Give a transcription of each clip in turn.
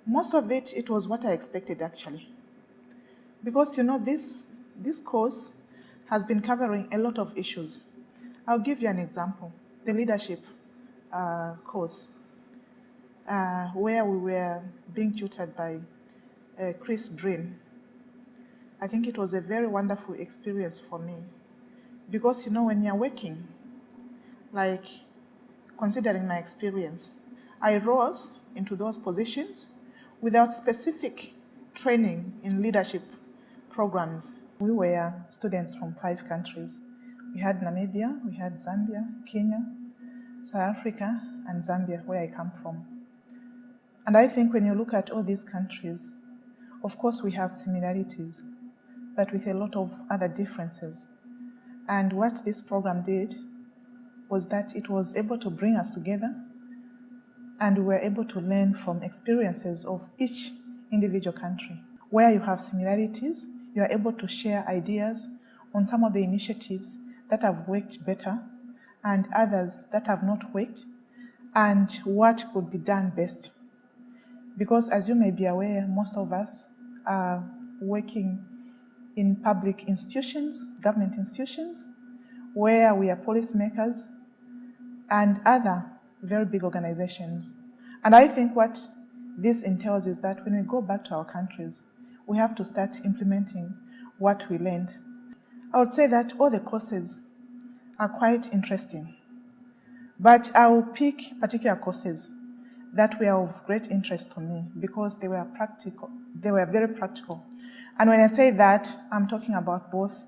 Most of it was what I expected actually. Because this course has been covering a lot of issues. I'll give you an example. The leadership course, where we were being tutored by Chris Breen. I think it was a very wonderful experience for me. Because when you're working, like considering my experience, I rose into those positions without specific training in leadership programs. We were students from 5 countries. We had Namibia, we had Zambia, Kenya, South Africa, and Zambia, where I come from. And I think when you look at all these countries, of course we have similarities, but with a lot of other differences. And what this program did was that it was able to bring us together, and we were able to learn from experiences of each individual country. Where you have similarities, you are able to share ideas on some of the initiatives that have worked better and others that have not worked, and what could be done best. Because as you may be aware, most of us are working in public institutions, government institutions, where we are policymakers and other very big organizations. And I think what this entails is that when we go back to our countries, we have to start implementing what we learned. I would say that all the courses are quite interesting, but I will pick particular courses that were of great interest to me because they were practical. They were very practical. And when I say that, I'm talking about both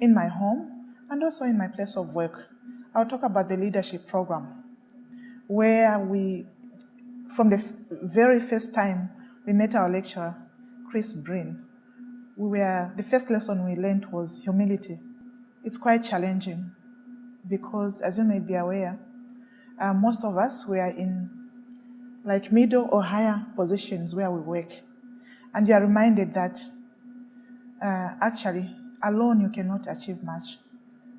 in my home and also in my place of work. I'll talk about the leadership program, where we, from the very first time we met our lecturer, Chris Breen, the first lesson we learned was humility. It's quite challenging because, as you may be aware, most of us were in like middle or higher positions where we work. And you are reminded that actually alone you cannot achieve much.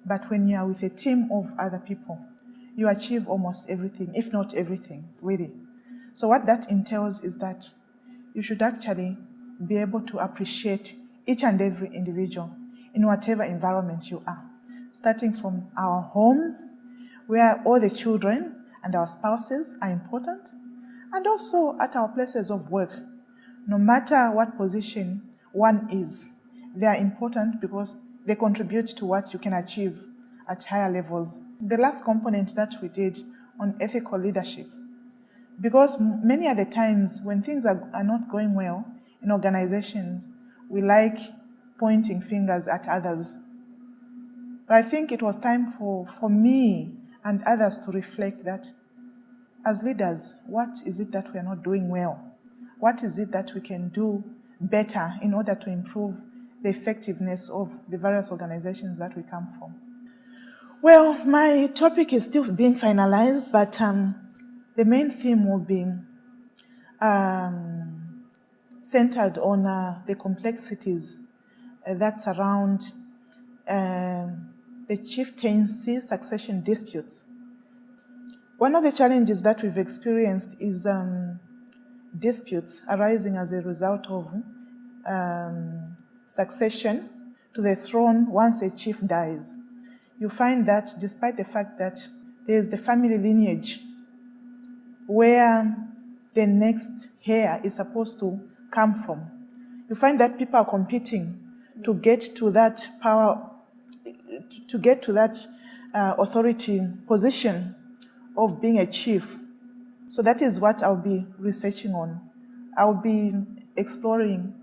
But when you are with a team of other people, you achieve almost everything, if not everything, really. So what that entails is that you should actually be able to appreciate each and every individual in whatever environment you are, starting from our homes, where all the children and our spouses are important, and also at our places of work. No matter what position one is, they are important because they contribute to what you can achieve at higher levels. The last component that we did on ethical leadership, because many of the times when things are not going well in organizations, we like pointing fingers at others. But I think it was time for me and others to reflect that as leaders, what is it that we are not doing well? What is it that we can do better in order to improve the effectiveness of the various organizations that we come from? Well, my topic is still being finalized, but the main theme will be centered on the complexities that surround the chieftaincy succession disputes. One of the challenges that we've experienced is disputes arising as a result of succession to the throne once a chief dies. You find that despite the fact that there is the family lineage where the next heir is supposed to come from, you find that people are competing to get to that power, to get to that authority position of being a chief. So that is what I'll be researching on. I'll be exploring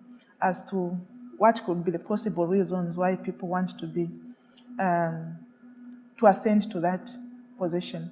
as to what could be the possible reasons why people want to be to ascend to that position.